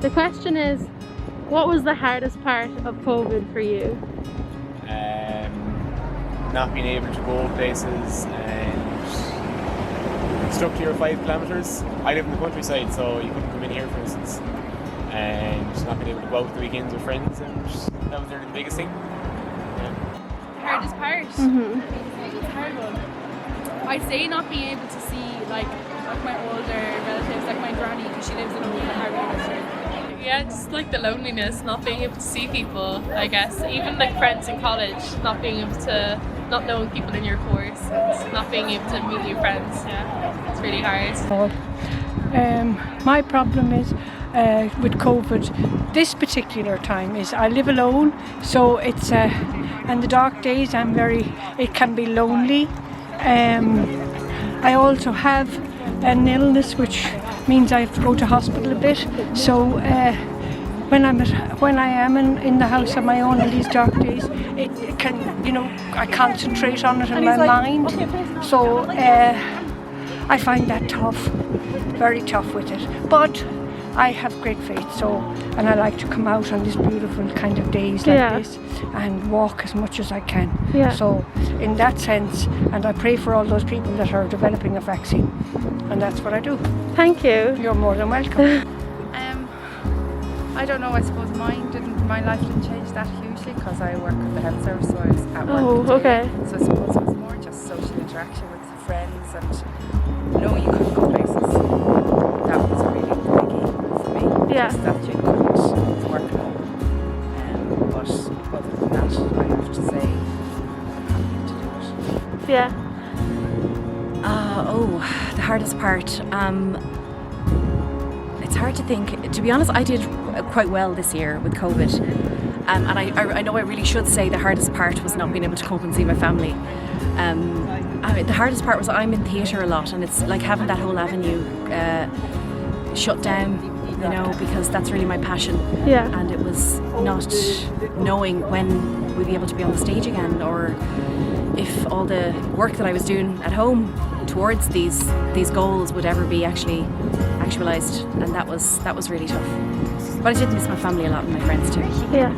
The question is, what was the hardest part of COVID for you? Not being able to go places and stuck to your 5 kilometres. I live in the countryside, so you couldn't come in here, for instance, and not being able to go out the weekends with friends, and that was really the biggest thing. Yeah. Hardest part? It's a hard one. I'd say not being able to see like my older relatives, like my granny, because she lives in a house. Yeah, just like the loneliness, not being able to see people, I guess. Even like friends in college, not being able to, not knowing people in your course, and not being able to meet new friends. Yeah, it's really hard. My problem is with COVID, this particular time is I live alone, so it's and the dark days it can be lonely. I also have an illness which means I have to go to hospital a bit. So when I am in the house on my own in these dark days, it can, I concentrate on it in my mind. So I find that tough, very tough with it. But I have great faith, and I like to come out on these beautiful kind of days like this and walk as much as I can. Yeah. So in that sense, and I pray for all those people that are developing a vaccine, and that's what I do. Thank you. You're more than welcome. I don't know, I suppose my life didn't change that hugely because I work with the health service, so I was at work. Oh, okay. So I suppose it was more just social interaction with friends and knowing you couldn't go places. That was really the biggie for me. Yeah. Just that you couldn't work at home. But other than that, I have to say, I'm happy to do it. Yeah. The hardest part. It's hard to think. To be honest, I did quite well this year with COVID. And I know I really should say the hardest part was not being able to come and see my family. The hardest part was I'm in theatre a lot, and it's like having that whole avenue shut down, because that's really my passion. Yeah. And it was not knowing when we'd be able to be on the stage again, or if all the work that I was doing at home towards these goals would ever be actually actualised, and that was really tough. But I did miss my family a lot and my friends too. Yeah.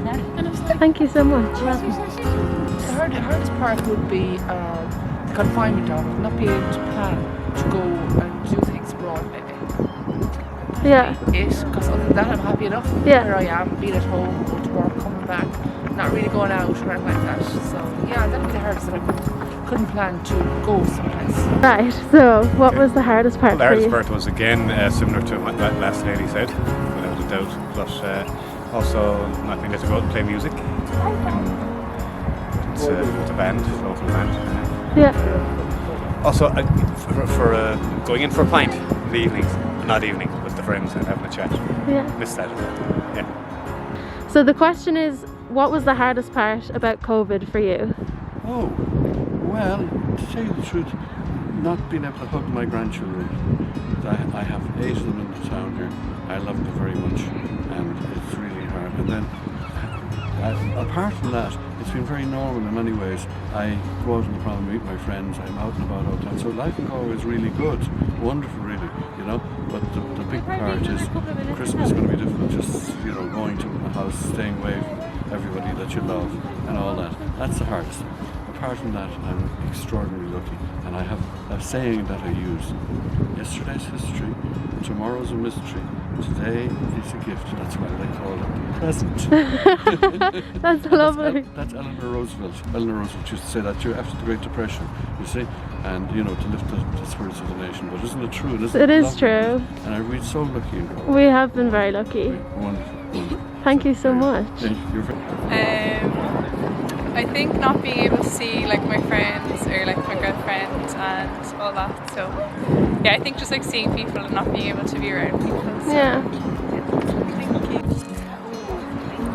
Thank you so much. The hardest part would be the confinement of it, not being able to plan to go and do things abroad maybe. Yeah. Because other than that I'm happy enough where I am, being at home, going to work, coming back, not really going out or anything like that. So yeah, that'd be the hardest that I couldn't plan to go someplace. Right, so what was the hardest part The for you? hardest part was again similar to what that last lady said, without a doubt, but also not being able to go out and play music. It's a band, a local band. Yeah. Also for going in for a pint in the evenings, not evenings, with the friends and having a chat. Yeah. Missed that. Yeah. So the question is, what was the hardest part about COVID for you? Oh, well, to tell you the truth, not being able to hug my grandchildren. I have 8 of them in the town here. I love them very much, and it's really hard. And then, apart from that, it's been very normal in many ways. I go out on the prom, meet my friends. I'm out and about all the time. So life in Galway is really good, wonderful, really. But the big part is Christmas is going to be difficult. Just going to a house, staying away from everybody that you love, and all that. That's the hardest. Apart from that, I'm extraordinarily lucky, and I have a saying that I use: yesterday's history, tomorrow's a mystery, today is a gift. That's why they call it present. That's lovely. That's Eleanor Roosevelt. Eleanor Roosevelt used to say that after the Great Depression, you see, and to lift the spirits of the nation. But isn't it true? It is true. And I'm really so lucky. We have been very lucky. Wonderful. Thank you so much. You're very I think not being able to see like my friends or like my girlfriend and all that. So yeah, I think just like seeing people and not being able to be around people. So. Yeah.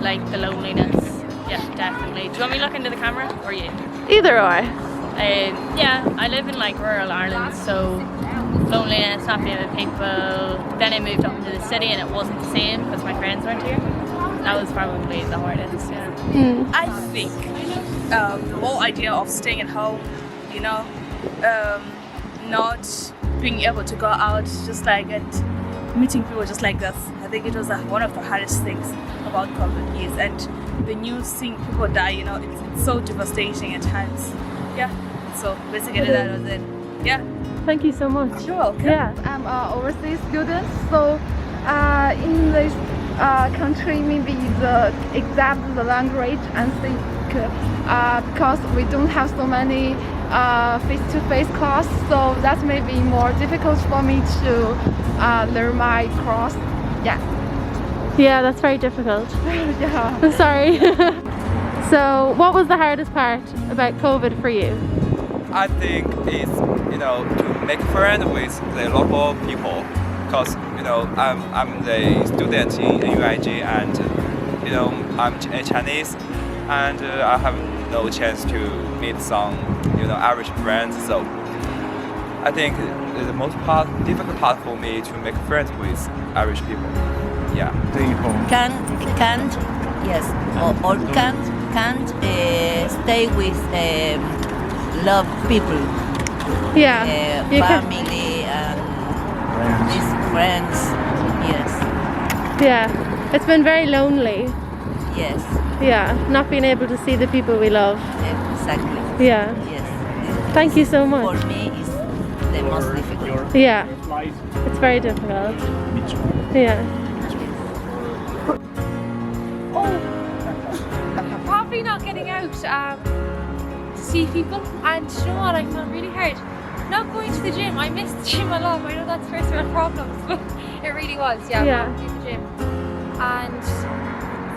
Like the loneliness. Yeah, definitely. Do you want me to look into the camera or you? Either or. Yeah, I live in like rural Ireland, so loneliness, not being with people. Then I moved up to the city and it wasn't the same because my friends weren't here. That was probably the hardest, yeah. I think the whole idea of staying at home, not being able to go out, just like meeting people just like this. I think it was one of the hardest things about COVID is, and when you see people die, you know, it's so devastating at times. Yeah, so basically that was it. Yeah. Thank you so much. You're welcome. Yeah. I'm an overseas student, so in this country maybe the exam, the language and think because we don't have so many face-to-face class, so that may be more difficult for me to learn my course. Yeah. Yeah, that's very difficult. Yeah. I'm sorry. So what was the hardest part about COVID for you? I think it's, you know, to make friends with the local people, because, you know, I'm the student in UIG, and, you know, I'm Chinese, and I have no chance to meet some, you know, Irish friends. So I think the most difficult part for me to make friends with Irish people. Yeah. Can't yes, or can't stay with love people. Yeah. Family and these friends. Yes. Yeah. It's been very lonely. Yes. Yeah. Not being able to see the people we love. Exactly. Yeah. Yes. Thank you so much. For me, it's the most difficult. Yeah. It's very difficult. Yeah. Probably not getting out to see people, and you know what, I found really hard not going to the gym. I missed the gym a lot. I know that's first world problems, but it really was. Yeah. Not going to the gym and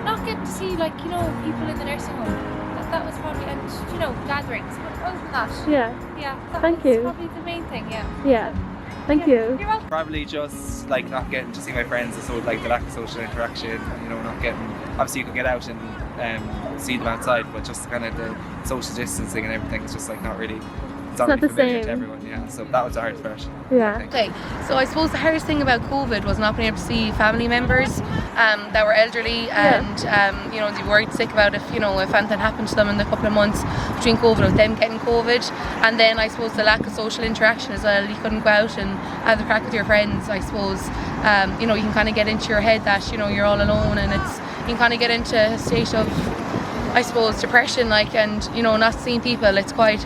not getting to see, like, you know, people in the nursing home. That was probably, and you know, gatherings. But other than that, yeah. Thank you. Probably the main thing. Yeah. Yeah. Thank you. You're welcome. Probably just like not getting to see my friends, so like the lack of social interaction, you know, not getting, obviously you can get out and see them outside, but just kind of the social distancing and everything is just like not really, it's not really familiar to everyone. Yeah, so that was the hardest part. Yeah. Okay, so I suppose the hardest thing about COVID was not being able to see family members that were elderly, and you know, they were worried sick about if, you know, if anything happened to them in the couple of months between COVID, of them getting COVID, and then I suppose the lack of social interaction as well. You couldn't go out and have the crack with your friends. I suppose you know, you can kind of get into your head that, you know, you're all alone, and you can kind of get into a state of, I suppose, depression, like, and you know, not seeing people, it's quite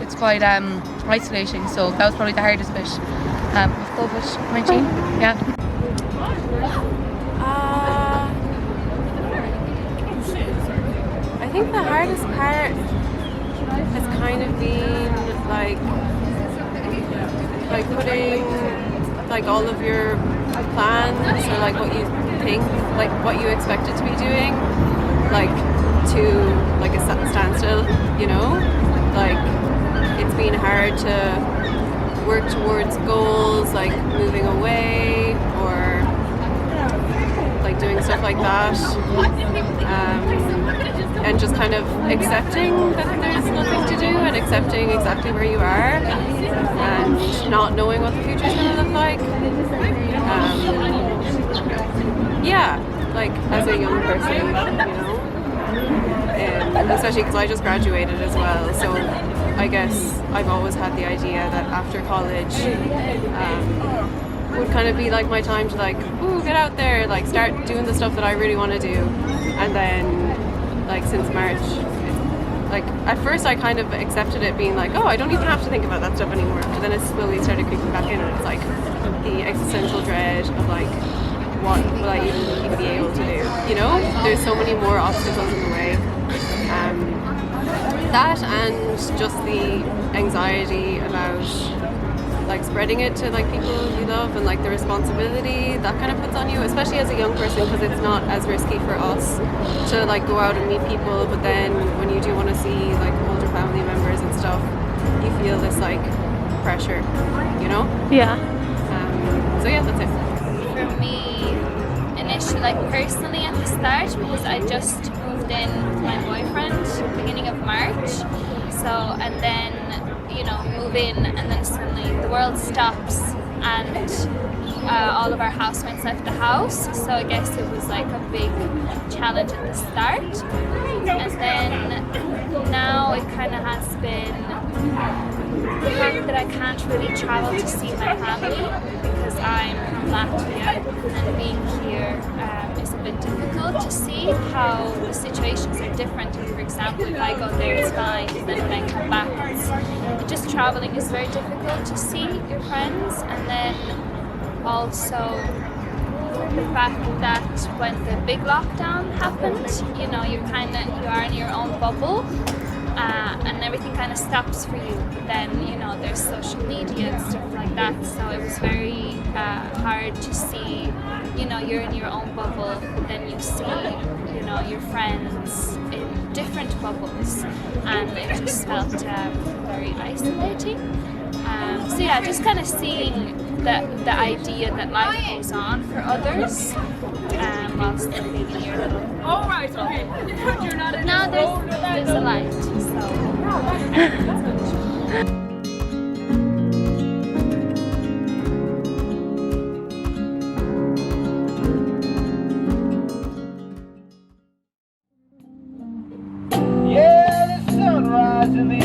isolating. So that was probably the hardest bit with COVID-19. Yeah. I think the hardest part has kind of been like putting like all of your plans, or like what you think, like what you expect it to be doing, like to like a standstill, you know? Like, it's been hard to work towards goals, like moving away or like doing stuff like that, and just kind of accepting that there's nothing to do, and accepting exactly where you are, and not knowing what the future's going to look like. Yeah, like as a young person, you know, and especially because I just graduated as well, so I guess I've always had the idea that after college would kind of be like my time to like, ooh, get out there, like start doing the stuff that I really want to do. And then like since March, like at first I kind of accepted it being like, oh, I don't even have to think about that stuff anymore, but then it slowly started creeping back in, and it's like the existential dread of like, what will I even be able to do, you know? There's so many more obstacles in the way. That, and just the anxiety about like spreading it to like people you love, and like the responsibility that kind of puts on you, especially as a young person, because it's not as risky for us to like go out and meet people, but then when you do want to see like older family members and stuff, you feel this like pressure, you know? Yeah. So yeah, that's it. For me, initially, like personally at the start, because I just moved in with my boyfriend beginning of March, so, and then, you know, move in, and then suddenly the world stops, and all of our housemates left the house, so I guess it was like a big challenge at the start. And then now it kind of has been the fact that I can't really travel to see my family because because I'm from Latvia and being here is a bit difficult to see how the situations are different. For example, if I go there it's fine, but then when I come back just traveling is very difficult to see your friends. And then also the fact that when the big lockdown happened, you know, you are in your own bubble. And everything kind of stops for you. But then, you know, there's social media and stuff like that. So it was very hard to see, you know, you're in your own bubble, but then you see, you know, your friends in different bubbles. And it just felt very isolating. So yeah, just kind of seeing the idea that life goes on for others whilst they're being in your little. Oh right, okay. You're not. But now there's a light, so. Yeah, the sunrise in the